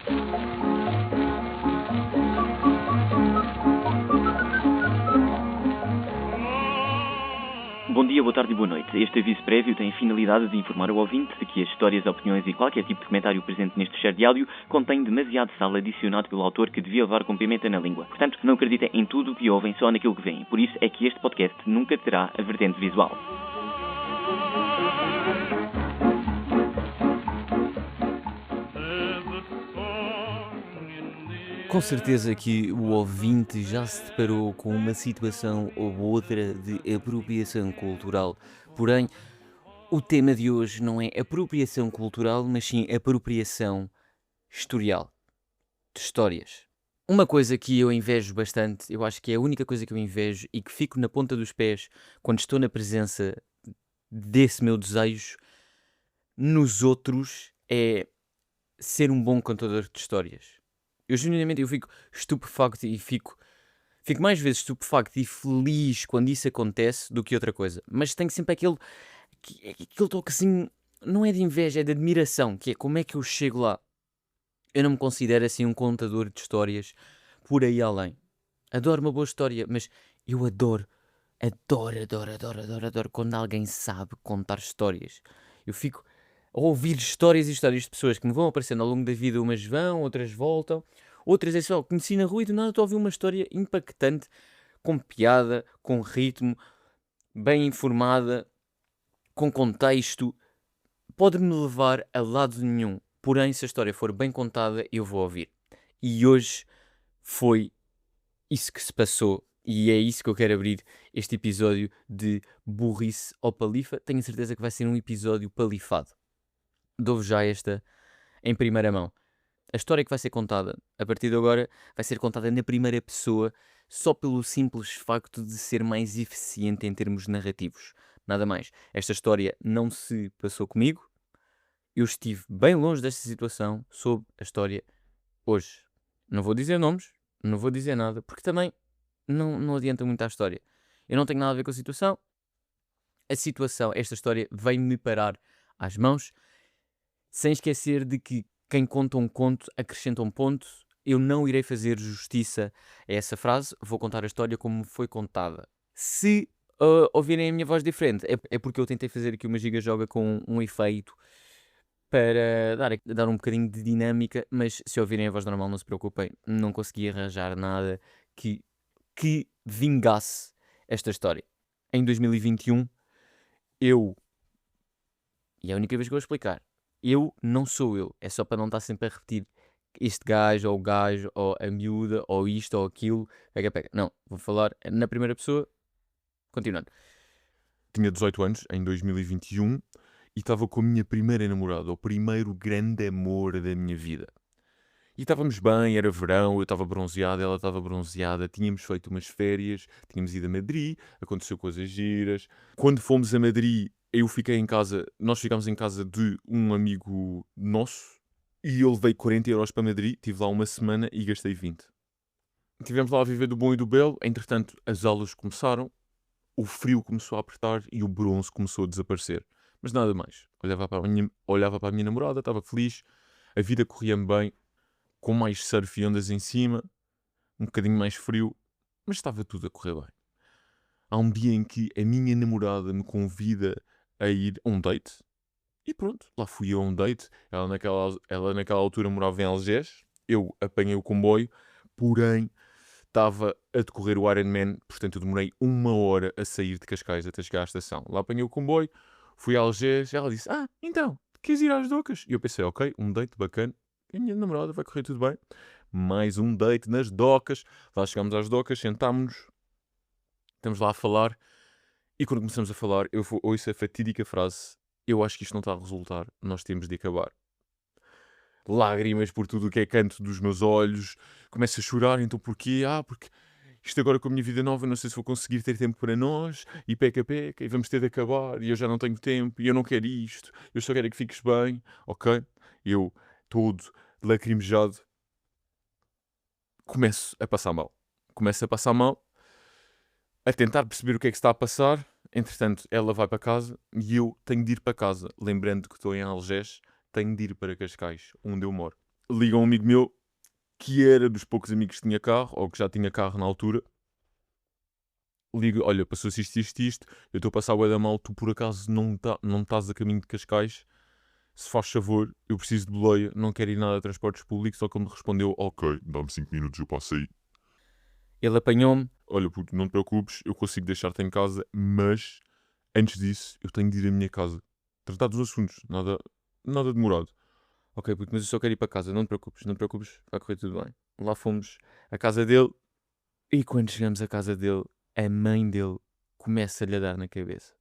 Bom dia, boa tarde e boa noite. Este aviso prévio tem a finalidade de informar o ouvinte de que as histórias, opiniões e qualquer tipo de comentário presente neste share de áudio contém demasiado sal adicionado pelo autor que devia levar com pimenta na língua. Portanto, não acreditem em tudo o que ouvem, só naquilo que veem. Por isso é que este podcast nunca terá a vertente visual. Com certeza que o ouvinte já se deparou com uma situação ou outra de apropriação cultural. Porém, o tema de hoje não é apropriação cultural, mas sim apropriação historial, de histórias. Uma coisa que eu invejo bastante, eu acho que é a única coisa que eu invejo e que fico na ponta dos pés quando estou na presença desse meu desejo nos outros, é ser um bom contador de histórias. Eu genuinamente fico estupefacto e fico mais vezes estupefacto e feliz quando isso acontece do que outra coisa. Mas tenho sempre aquele toque assim, não é de inveja, é de admiração, que é como é que eu chego lá. Eu não me considero assim um contador de histórias por aí além. Adoro uma boa história, mas eu adoro quando alguém sabe contar histórias. Eu fico a ouvir histórias e histórias de pessoas que me vão aparecendo ao longo da vida, umas vão, outras voltam, outras é só conheci na rua e do nada estou a ouvir uma história impactante, com piada, com ritmo, bem informada, com contexto, pode-me levar a lado nenhum. Porém, se a história for bem contada, eu vou ouvir. E hoje foi isso que se passou e é isso que eu quero abrir este episódio de Burrice ou Palifa. Tenho certeza que vai ser um episódio palifado. Dou-vos já esta em primeira mão. A história que vai ser contada a partir de agora vai ser contada na primeira pessoa só pelo simples facto de ser mais eficiente em termos narrativos. Nada mais. Esta história não se passou comigo. Eu estive bem longe desta situação sob a história hoje. Não vou dizer nomes, não vou dizer nada, porque também não adianta muito a história. Eu não tenho nada a ver com a situação. A situação, esta história, veio-me parar às mãos, sem esquecer de que quem conta um conto acrescenta um ponto. Eu não irei fazer justiça a essa frase, vou contar a história como foi contada. Se ouvirem a minha voz diferente, é porque eu tentei fazer aqui uma giga-joga com um efeito para dar um bocadinho de dinâmica, mas se ouvirem a voz normal, não se preocupem, não consegui arranjar nada que vingasse esta história. Em 2021, e é a única vez que eu vou explicar, eu não sou eu, é só para não estar sempre a repetir este gajo, ou o gajo, ou a miúda, ou isto, ou aquilo, pega. Não, vou falar na primeira pessoa, continuando. Tinha 18 anos, em 2021, e estava com a minha primeira namorada, o primeiro grande amor da minha vida. E estávamos bem, era verão, eu estava bronzeado, ela estava bronzeada, tínhamos feito umas férias, tínhamos ido a Madrid, aconteceu coisas giras. Quando fomos a Madrid, nós ficámos em casa de um amigo nosso, e eu levei 40 euros para Madrid, estive lá uma semana e gastei 20. Estivemos lá a viver do bom e do belo, entretanto as aulas começaram, o frio começou a apertar e o bronze começou a desaparecer. Mas nada mais. Olhava para a minha namorada, estava feliz, a vida corria-me bem, com mais surf e ondas em cima, um bocadinho mais frio, mas estava tudo a correr bem. Há um dia em que a minha namorada me convida a ir a um date, e pronto, lá fui eu a um date. Ela naquela altura morava em Algés, eu apanhei o comboio, porém estava a decorrer o Ironman, portanto eu demorei 1 hora a sair de Cascais até chegar à estação. Lá apanhei o comboio, fui a Algés, ela disse, então, queres ir às docas? E eu pensei, ok, um date bacana, a minha namorada vai correr tudo bem. Mais um date nas docas, lá chegámos às docas, sentámos-nos, estamos lá a falar, e quando começamos a falar, eu ouço a fatídica frase, eu acho que isto não está a resultar, nós temos de acabar. Lágrimas por tudo o que é canto dos meus olhos, começo a chorar, então porquê? Porque isto agora com a minha vida nova, não sei se vou conseguir ter tempo para nós, e peca, e vamos ter de acabar, e eu já não tenho tempo, e eu não quero isto, eu só quero que fiques bem, ok? Eu, todo lacrimejado, começo a passar mal, a tentar perceber o que é que está a passar. Entretanto, ela vai para casa, e eu tenho de ir para casa, lembrando que estou em Algés, tenho de ir para Cascais, onde eu moro. liga um amigo meu que era dos poucos amigos que tinha carro, ou que já tinha carro na altura. Ligo, olha, passou-se isto, eu estou a passar o da mal, tu por acaso não estás a caminho de Cascais, se faz favor, eu preciso de boleia, não quero ir nada a transportes públicos, só que ele me respondeu, ok, dá-me 5 minutos, eu passo aí. Ele apanhou-me. Olha, puto, não te preocupes, eu consigo deixar-te em casa, mas antes disso, eu tenho de ir à minha casa. Tratar dos assuntos, nada demorado. Ok, puto, mas eu só quero ir para casa, não te preocupes, vai correr tudo bem. Lá fomos à casa dele e quando chegamos à casa dele, a mãe dele começa-lhe a dar na cabeça.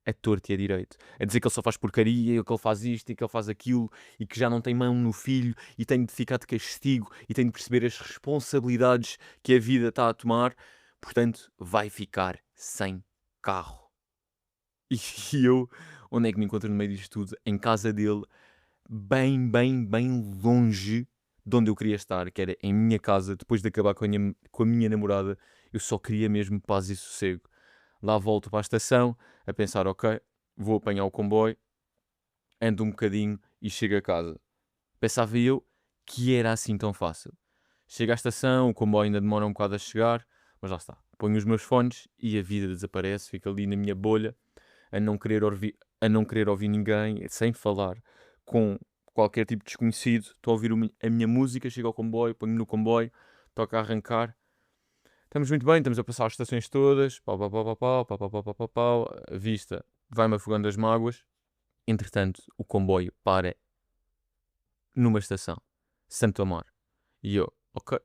A torto e a direito. A dizer que ele só faz porcaria, que ele faz isto e que ele faz aquilo e que já não tem mão no filho e tem de ficar de castigo e tem de perceber as responsabilidades que a vida está a tomar. Portanto, vai ficar sem carro. E eu, onde é que me encontro no meio disto tudo? Em casa dele, bem longe de onde eu queria estar, que era em minha casa, depois de acabar com a minha namorada. Eu só queria mesmo paz e sossego. Lá volto para a estação, a pensar, ok, vou apanhar o comboio, ando um bocadinho e chego a casa. Pensava eu que era assim tão fácil. Chego à estação, o comboio ainda demora um bocado a chegar, mas lá está. Ponho os meus fones e a vida desaparece, fico ali na minha bolha, a não querer ouvir ninguém, sem falar com qualquer tipo de desconhecido. Estou a ouvir a minha música, chego ao comboio, ponho no comboio, toca a arrancar. Estamos muito bem, estamos a passar as estações todas, pau, pau, pau, pau, pau, pau, pau, pau, pau, pau, pau, a vista vai-me afogando as mágoas. Entretanto, o comboio para numa estação, Santo Amaro. E eu, ok,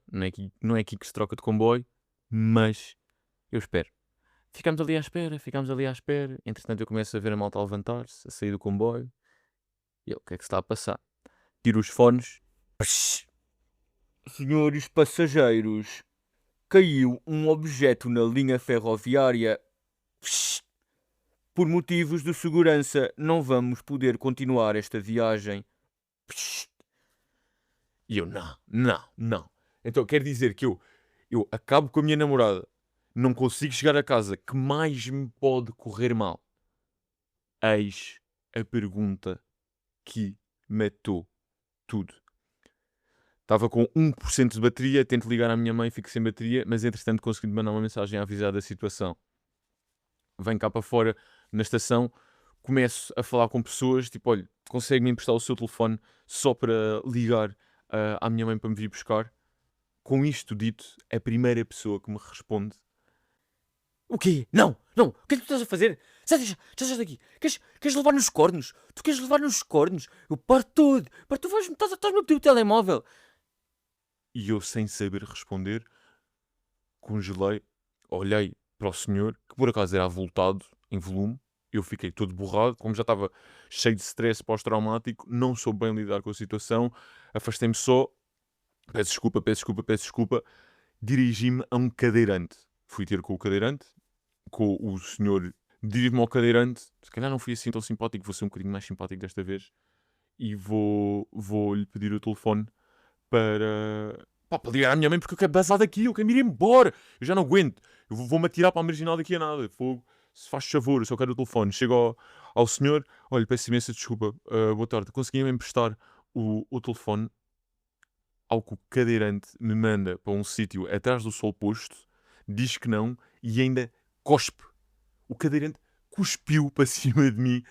não é aqui que se troca de comboio, mas eu espero. Ficámos ali à espera. Entretanto, eu começo a ver a malta a levantar-se, a sair do comboio. E eu, o que é que se está a passar? Tiro os fones. Psh! Senhores passageiros, caiu um objeto na linha ferroviária. Psh! Por motivos de segurança, não vamos poder continuar esta viagem. Psh! E eu, não. Então quer dizer que eu acabo com a minha namorada, não consigo chegar a casa, que mais me pode correr mal? Eis a pergunta que matou tudo. Estava com 1% de bateria, tento ligar à minha mãe, fico sem bateria, mas entretanto consegui mandar uma mensagem a avisar da situação. Venho cá para fora, na estação, começo a falar com pessoas, tipo, olha, consegue-me emprestar o seu telefone só para ligar à minha mãe para me vir buscar? Com isto dito, a primeira pessoa que me responde: o quê? Não! O que é que tu estás a fazer? Sai daqui! Queres levar nos cornos? Tu queres levar nos cornos? Eu parto tudo! Tu estás-me a pedir o telemóvel! E eu, sem saber responder, congelei, olhei para o senhor, que por acaso era avultado em volume. Eu fiquei todo borrado, como já estava cheio de stress pós-traumático, não soube bem lidar com a situação, afastei-me só, peço desculpa, dirigi-me a um cadeirante. Fui ter com o cadeirante, com o senhor, dirijo-me ao cadeirante, se calhar não fui assim tão simpático, vou ser um bocadinho mais simpático desta vez, e vou-lhe pedir o telefone para ligar à minha mãe, porque eu quero bazar daqui, eu quero me ir embora, eu já não aguento, eu vou-me atirar para a marginal daqui a nada, fogo, se faz favor, eu só quero o telefone. Chego ao senhor, olha, peço imensa desculpa, boa tarde, consegui-me emprestar o telefone, ao que o cadeirante me manda para um sítio atrás do sol posto, diz que não e ainda cospe. O cadeirante cuspiu para cima de mim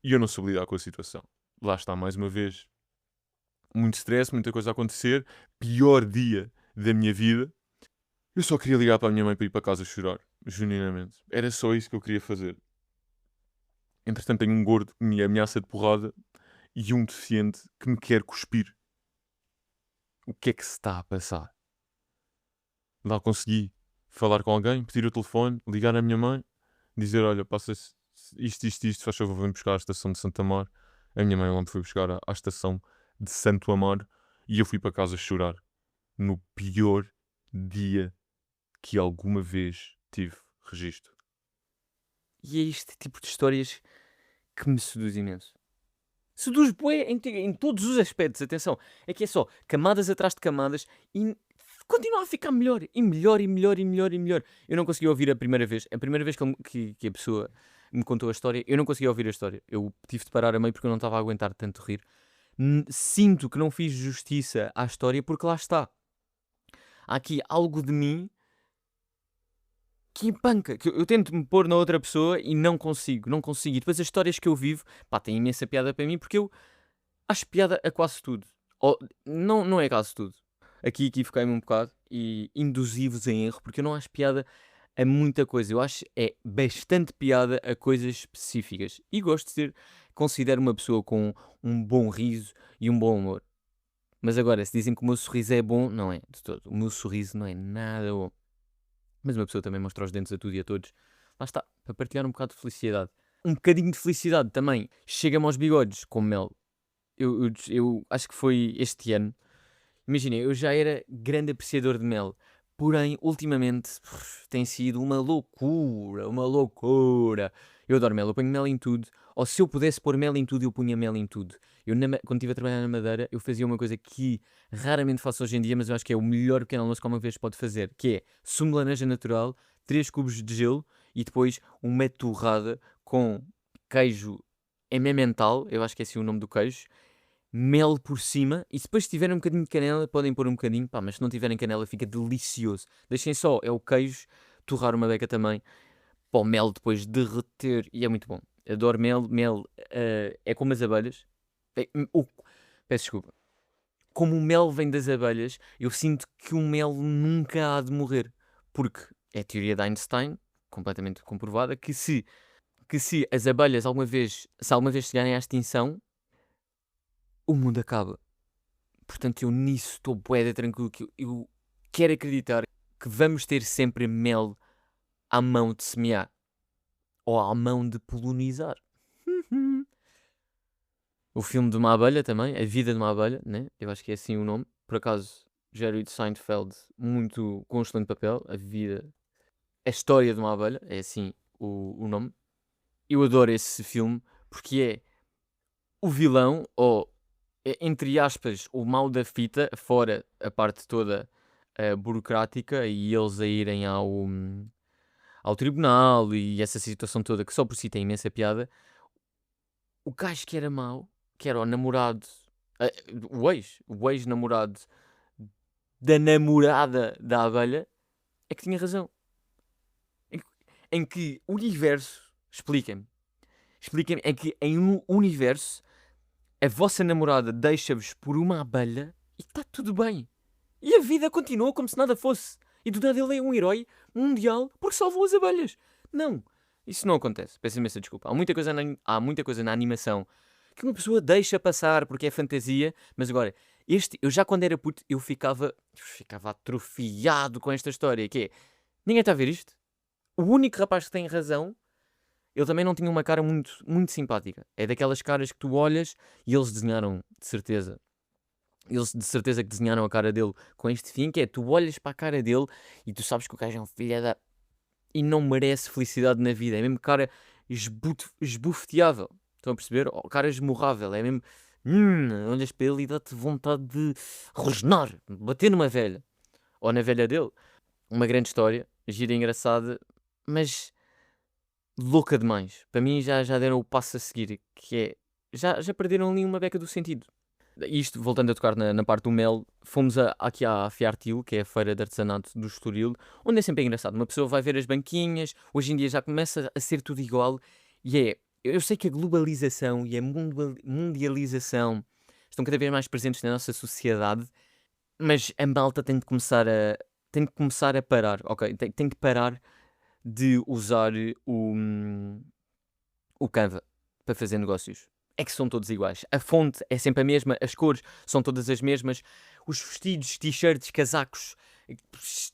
e eu não soube lidar com a situação. Lá está, mais uma vez, muito stress, muita coisa a acontecer, pior dia da minha vida. Eu só queria ligar para a minha mãe para ir para casa chorar, genuinamente. Era só isso que eu queria fazer. Entretanto, tenho um gordo que me ameaça de porrada e um deficiente que me quer cuspir. O que é que se está a passar? Lá consegui falar com alguém, pedir o telefone, ligar à minha mãe, dizer, olha, passa isto, faz favor, vem buscar à estação de Santo Amaro. A minha mãe lá me foi buscar à estação de Santo Amaro e eu fui para casa chorar no pior dia que alguma vez tive registro. E é este tipo de histórias que me seduz imenso. Seduz bué em todos os aspectos, atenção. É que é só camadas atrás de camadas e continua a ficar melhor. E melhor. Eu não consegui ouvir a primeira vez. A primeira vez que a pessoa me contou a história, eu não conseguia ouvir a história. Eu tive de parar a meio porque eu não estava a aguentar tanto rir. sinto que não fiz justiça à história porque lá está. Há aqui algo de mim que empanca, que eu tento me pôr na outra pessoa e não consigo. E depois as histórias que eu vivo, pá, têm imensa piada para mim porque eu acho piada a quase tudo. Ou, não é quase tudo. Aqui equivoquei-me um bocado e induzi-vos em erro porque eu não acho piada a muita coisa. Eu acho é bastante piada a coisas específicas. E gosto de ser, considero uma pessoa com um bom riso e um bom humor. Mas agora, se dizem que o meu sorriso é bom, não é de todo. O meu sorriso não é nada bom. Mas uma pessoa também mostra os dentes a tudo e a todos. Lá está, para partilhar um bocado de felicidade. Um bocadinho de felicidade também chega-me aos bigodes com mel. Eu acho que foi este ano. Imaginem, eu já era grande apreciador de mel. Porém, ultimamente, tem sido uma loucura, uma loucura. Eu adoro mel, eu ponho mel em tudo. Ou se eu pudesse pôr mel em tudo, eu punha mel em tudo. Quando estive a trabalhar na Madeira, eu fazia uma coisa que raramente faço hoje em dia, mas eu acho que é o melhor pequeno almoço que uma vez pode fazer, que é sumo de laranja natural, 3 cubos de gelo e depois uma torrada com queijo emmental, eu acho que é assim o nome do queijo, mel por cima, e se depois tiverem um bocadinho de canela, podem pôr um bocadinho, pá, mas se não tiverem canela fica delicioso. Deixem só, é o queijo, torrar uma beca também, para o mel depois derreter, e é muito bom. Adoro mel é como as abelhas. É, peço desculpa. Como o mel vem das abelhas, eu sinto que o mel nunca há de morrer. Porque é a teoria de Einstein, completamente comprovada, que se as abelhas se alguma vez chegarem à extinção, o mundo acaba. Portanto, eu nisso estou bué de tranquilo, que eu quero acreditar que vamos ter sempre mel à mão de semear. Ou à mão de polonizar. O filme de uma abelha também, A Vida de uma Abelha, né? Eu acho que é assim o nome. Por acaso, Jerry Seinfeld, muito com um excelente papel. A História de uma Abelha, é assim o nome. Eu adoro esse filme porque é o vilão, ou entre aspas, o mal da fita, fora a parte toda burocrática e eles a irem ao tribunal e essa situação toda que só por si tem imensa piada. O gajo que era mau, que era o namorado, eh, o ex-namorado da namorada da abelha, é que tinha razão. Em, em que o universo, expliquem-me, é que em um universo a vossa namorada deixa-vos por uma abelha e está tudo bem. E a vida continuou como se nada fosse. E do nada ele é um herói mundial porque salvou as abelhas. Não, isso não acontece. Peço imensa desculpa. Há muita coisa na animação que uma pessoa deixa passar porque é fantasia, mas agora, eu já quando era puto, eu ficava atrofiado com esta história, que é, ninguém está a ver isto? O único rapaz que tem razão, ele também não tinha uma cara muito, muito simpática. É daquelas caras que tu olhas e eles desenharam, de certeza. Eles de certeza que desenharam a cara dele com este fim, que é, tu olhas para a cara dele e tu sabes que o gajo é um filho da... e não merece felicidade na vida. É mesmo cara esbufeteável. Estão a perceber? Oh, cara esmorrável. É mesmo... olhas para ele e dá-te vontade de rosnar, bater numa velha. Ou na velha dele. Uma grande história, gira e engraçada, mas louca demais. Para mim já deram o passo a seguir, que é... Já perderam ali uma beca do sentido. Isto, voltando a tocar na parte do mel, fomos aqui à Fiartil, que é a feira de artesanato do Estoril, onde é sempre engraçado. Uma pessoa vai ver as banquinhas, hoje em dia já começa a ser tudo igual, e é... Eu sei que a globalização e a mundialização estão cada vez mais presentes na nossa sociedade, mas a malta tem de começar a parar, ok? Tem que parar de usar o Canva para fazer negócios. É que são todos iguais. A fonte é sempre a mesma, as cores são todas as mesmas, os vestidos, t-shirts, casacos,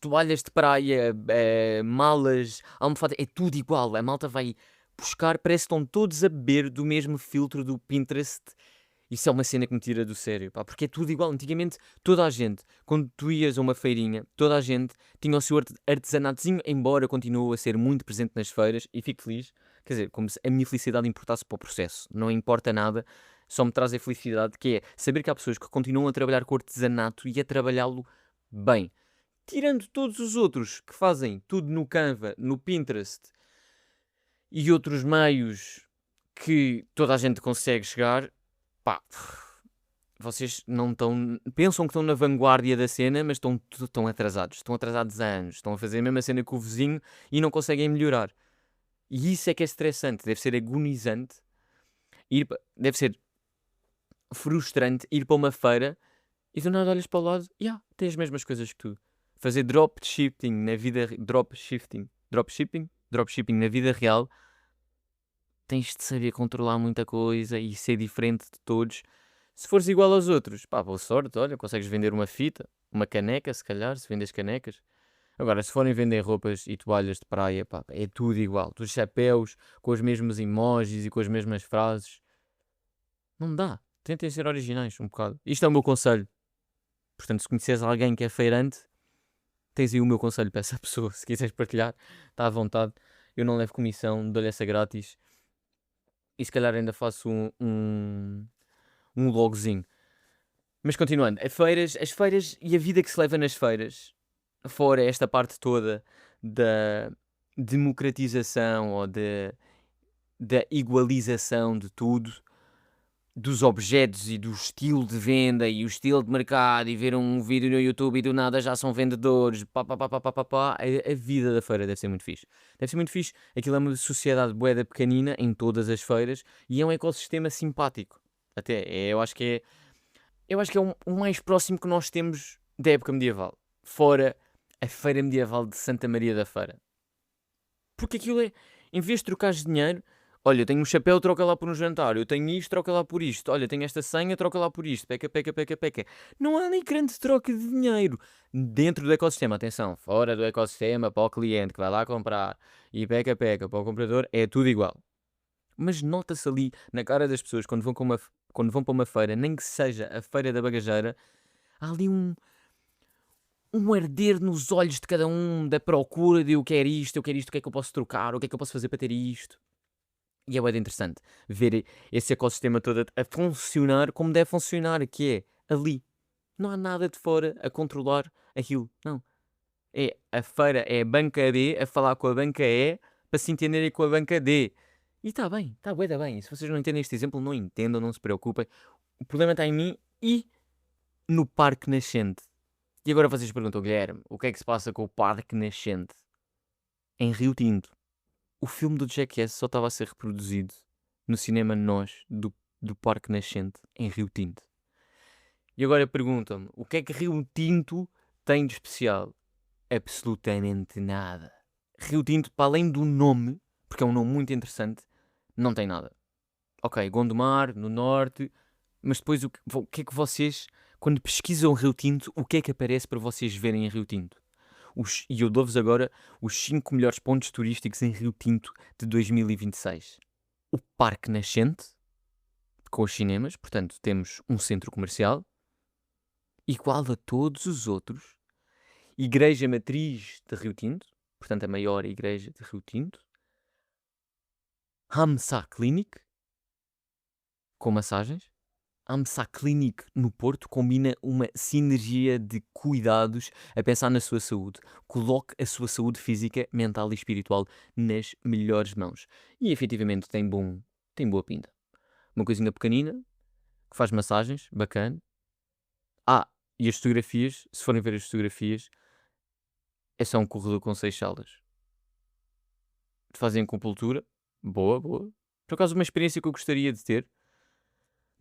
toalhas de praia, malas, almofada, é tudo igual. A malta vai buscar, parece que estão todos a beber do mesmo filtro do Pinterest. Isso é uma cena que me tira do sério, pá, porque é tudo igual. Antigamente, toda a gente, quando tu ias a uma feirinha, toda a gente tinha o seu artesanatozinho, embora continue a ser muito presente nas feiras, e fico feliz. Quer dizer, como se a minha felicidade importasse para o processo. Não importa nada, só me traz a felicidade, que é saber que há pessoas que continuam a trabalhar com o artesanato e a trabalhá-lo bem. Tirando todos os outros que fazem tudo no Canva, no Pinterest e outros meios que toda a gente consegue chegar, pá, vocês não estão. Pensam que estão na vanguarda da cena, mas estão atrasados. Estão atrasados há anos. Estão a fazer a mesma cena que o vizinho e não conseguem melhorar. E isso é que é estressante. Deve ser agonizante. Deve ser frustrante ir para uma feira e do nada olhas para o lado e tem as mesmas coisas que tu. Fazer dropshipping na vida. Dropshipping na vida real. Tens de saber controlar muita coisa e ser diferente de todos. Se fores igual aos outros, pá, boa sorte, olha, consegues vender uma fita, uma caneca, se calhar, se vendes canecas. Agora, se forem vender roupas e toalhas de praia, pá, é tudo igual. Os chapéus, com os mesmos emojis e com as mesmas frases. Não dá. Tentem ser originais um bocado. Isto é o meu conselho. Portanto, se conheces alguém que é feirante, tens aí o meu conselho para essa pessoa. Se quiseres partilhar, está à vontade. Eu não levo comissão, dou-lhe essa grátis. E se calhar ainda faço um logozinho. Mas continuando, as feiras e a vida que se leva nas feiras, fora esta parte toda da democratização ou da igualização de tudo, dos objetos e do estilo de venda e o estilo de mercado e ver um vídeo no YouTube e do nada já são vendedores, a vida da feira deve ser muito fixe. Deve ser muito fixe. Aquilo é uma sociedade bué pequenina em todas as feiras e é um ecossistema simpático. Até, eu acho que é o mais próximo que nós temos da época medieval. Fora a Feira Medieval de Santa Maria da Feira. Porque aquilo é, em vez de trocares dinheiro, olha, eu tenho um chapéu, troca lá por um jantar. Eu tenho isto, troca lá por isto. Olha, tenho esta senha, troca lá por isto. Peca, peca, peca, peca. Não há nem grande troca de dinheiro dentro do ecossistema. Atenção, fora do ecossistema, para o cliente que vai lá comprar e peca, peca, para o comprador, é tudo igual. Mas nota-se ali na cara das pessoas quando vão para uma feira, nem que seja a feira da bagageira, há ali um arder nos olhos de cada um da procura de eu quero isto, o que é que eu posso trocar, o que é que eu posso fazer para ter isto. E é bem interessante ver esse ecossistema todo a funcionar como deve funcionar, que é ali. Não há nada de fora a controlar aquilo, não. É a feira, é a banca B a falar com a banca E para se entenderem com a banca D. E está bem, está bué da bem. E se vocês não entendem este exemplo, não entendam, não se preocupem. O problema está em mim e no Parque Nascente. E agora vocês perguntam, Guilherme, o que é que se passa com o Parque Nascente? Em Rio Tinto. O filme do Jackass só estava a ser reproduzido no cinema Nós, do Parque Nascente, em Rio Tinto. E agora perguntam-me, o que é que Rio Tinto tem de especial? Absolutamente nada. Rio Tinto, para além do nome, porque é um nome muito interessante, não tem nada. Ok, Gondomar, no norte, mas depois o que é que vocês, quando pesquisam Rio Tinto, o que é que aparece para vocês verem em Rio Tinto? E eu dou-vos agora os 5 melhores pontos turísticos em Rio Tinto de 2026. O Parque Nascente, com os cinemas, portanto temos um centro comercial, igual a todos os outros. Igreja Matriz de Rio Tinto, portanto a maior igreja de Rio Tinto. Hamsa Clinic, com massagens. Hamsa Clinic no Porto combina uma sinergia de cuidados a pensar na sua saúde. Coloque a sua saúde física, mental e espiritual nas melhores mãos. E efetivamente tem boa pinta. Uma coisinha pequenina, que faz massagens, bacana. E as fotografias, se forem ver as fotografias, é só um corredor com 6 salas. Fazem acupuntura, boa. Por acaso uma experiência que eu gostaria de ter.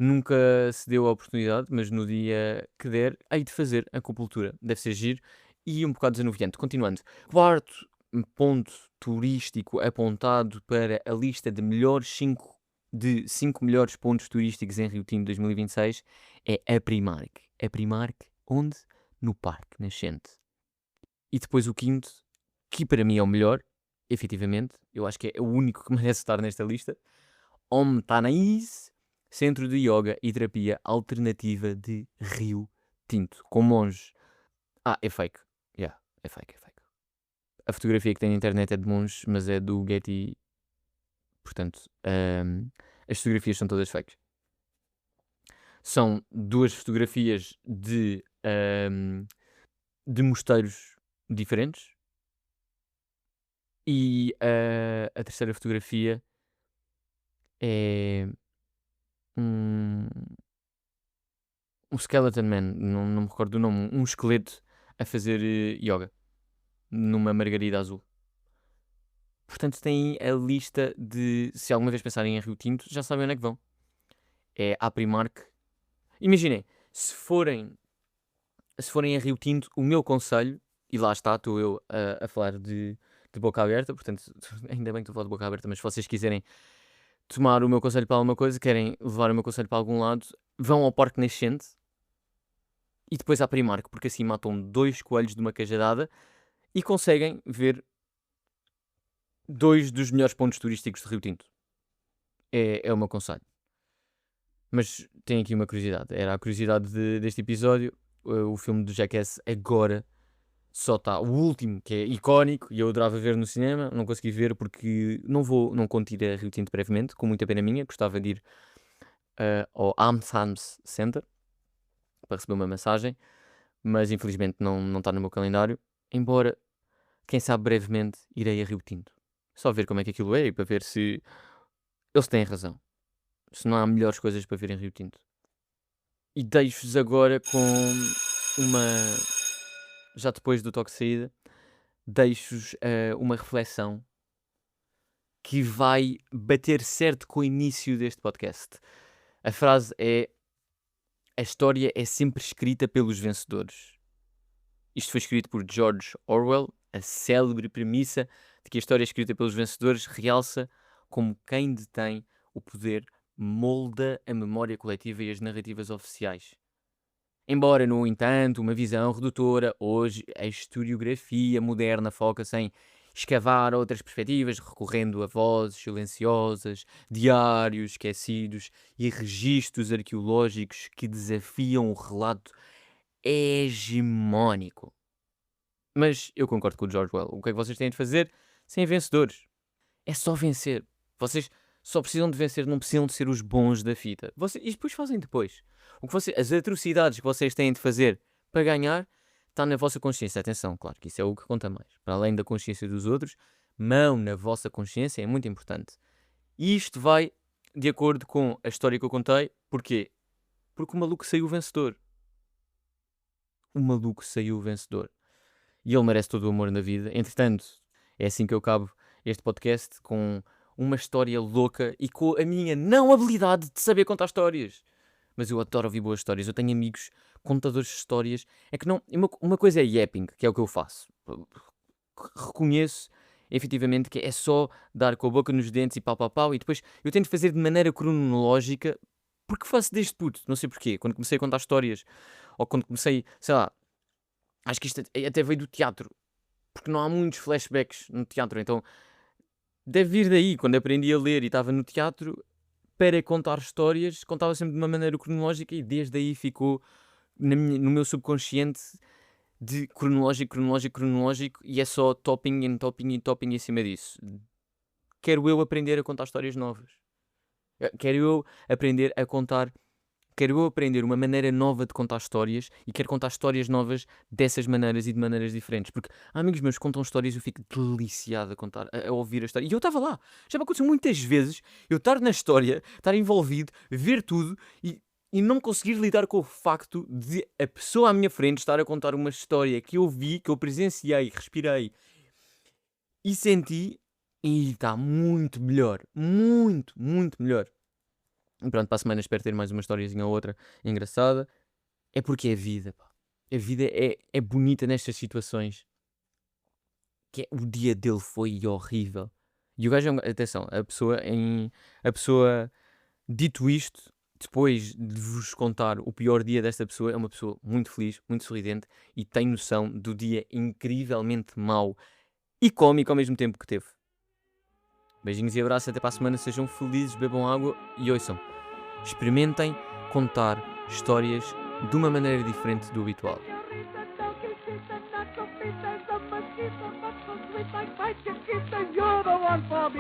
Nunca se deu a oportunidade, mas no dia que der, hei de fazer acupuntura. Deve ser giro e um bocado desanuviante. Continuando. Quarto ponto turístico apontado para a lista de 5 melhores pontos turísticos em Rio Tinto 2026 é a Primark. A Primark, onde? No Parque Nascente. E depois o quinto, que para mim é o melhor, efetivamente, eu acho que é o único que merece estar nesta lista, Om Tanais, Centro de Yoga e Terapia Alternativa de Rio Tinto, com monges. É fake. É fake. A fotografia que tem na internet é de monges, mas é do Getty. Portanto, as fotografias são todas fakes. São 2 fotografias de mosteiros diferentes. E a terceira fotografia é um Skeleton Man, não me recordo do nome, um esqueleto a fazer yoga numa margarida azul. Portanto, têm a lista de, se alguma vez pensarem em Rio Tinto, já sabem onde é que vão. É à Primark. Imaginem, se forem a Rio Tinto, o meu conselho, e lá está, estou eu a falar de boca aberta, portanto, ainda bem que estou a falar de boca aberta, mas se vocês quiserem tomar o meu conselho para alguma coisa, querem levar o meu conselho para algum lado, vão ao Parque Nascente e depois à Primark, porque assim matam 2 coelhos de uma cajadada e conseguem ver 2 dos melhores pontos turísticos de Rio Tinto. É o meu conselho. Mas tenho aqui uma curiosidade. Era a curiosidade deste episódio. O filme do Jackass agora só está o último, que é icónico, e eu adorava ver no cinema. Não consegui ver porque não conto ir a Rio Tinto brevemente, com muita pena minha. Gostava de ir ao Arms Center para receber uma massagem, mas infelizmente não está no meu calendário. Embora, quem sabe brevemente, irei a Rio Tinto. Só ver como é que aquilo é e para ver se eles têm razão. Se não há melhores coisas para ver em Rio Tinto. E deixo-vos agora com uma... Já depois do toque de saída, deixo-vos uma reflexão que vai bater certo com o início deste podcast. A frase é: a história é sempre escrita pelos vencedores. Isto foi escrito por George Orwell. A célebre premissa de que a história é escrita pelos vencedores realça como quem detém o poder molda a memória coletiva e as narrativas oficiais. Embora, no entanto, uma visão redutora, hoje a historiografia moderna foca-se em escavar outras perspectivas, recorrendo a vozes silenciosas, diários esquecidos e registros arqueológicos que desafiam o relato hegemónico. Mas eu concordo com o George Orwell. O que é que vocês têm de fazer sem vencedores? É só vencer. Vocês só precisam de vencer, não precisam de ser os bons da fita. E depois fazem depois. As atrocidades que vocês têm de fazer para ganhar está na vossa consciência. Atenção, claro que isso é o que conta mais. Para além da consciência dos outros, mão na vossa consciência é muito importante. E isto vai de acordo com a história que eu contei. Porquê? Porque o maluco saiu vencedor. O maluco saiu vencedor. E ele merece todo o amor na vida. Entretanto, é assim que eu acabo este podcast, com uma história louca e com a minha não habilidade de saber contar histórias. Mas eu adoro ouvir boas histórias. Eu tenho amigos contadores de histórias. É que não... Uma coisa é yapping, que é o que eu faço. Reconheço, efetivamente, que é só dar com a boca nos dentes e pau. E depois eu tento fazer de maneira cronológica, porque faço desde puto. Não sei porquê. Quando comecei a contar histórias, ou quando comecei, sei lá, acho que isto até veio do teatro. Porque não há muitos flashbacks no teatro. Então, deve vir daí. Quando aprendi a ler e estava no teatro, para contar histórias, contava sempre de uma maneira cronológica e desde aí ficou no meu subconsciente de cronológico e é só topping em cima disso. Quero eu aprender a contar histórias novas. Quero eu aprender uma maneira nova de contar histórias e quero contar histórias novas dessas maneiras e de maneiras diferentes. Porque há amigos meus que contam histórias e eu fico deliciado a ouvir a história. E eu estava lá. Já me aconteceu muitas vezes eu estar na história, estar envolvido, ver tudo e não conseguir lidar com o facto de a pessoa à minha frente estar a contar uma história que eu vi, que eu presenciei, respirei e senti, e está muito melhor. Muito, muito melhor. E pronto, para a semana espero ter mais uma historiazinha ou outra engraçada. É porque é vida, pá. A vida é bonita nestas situações. Que o dia dele foi horrível. E o gajo atenção, a pessoa, dito isto, depois de vos contar o pior dia desta pessoa, é uma pessoa muito feliz, muito sorridente e tem noção do dia incrivelmente mau e cómico ao mesmo tempo que teve. Beijinhos e abraços, até para a semana, sejam felizes, bebam água e ouçam. Experimentem contar histórias de uma maneira diferente do habitual. You're the one for me.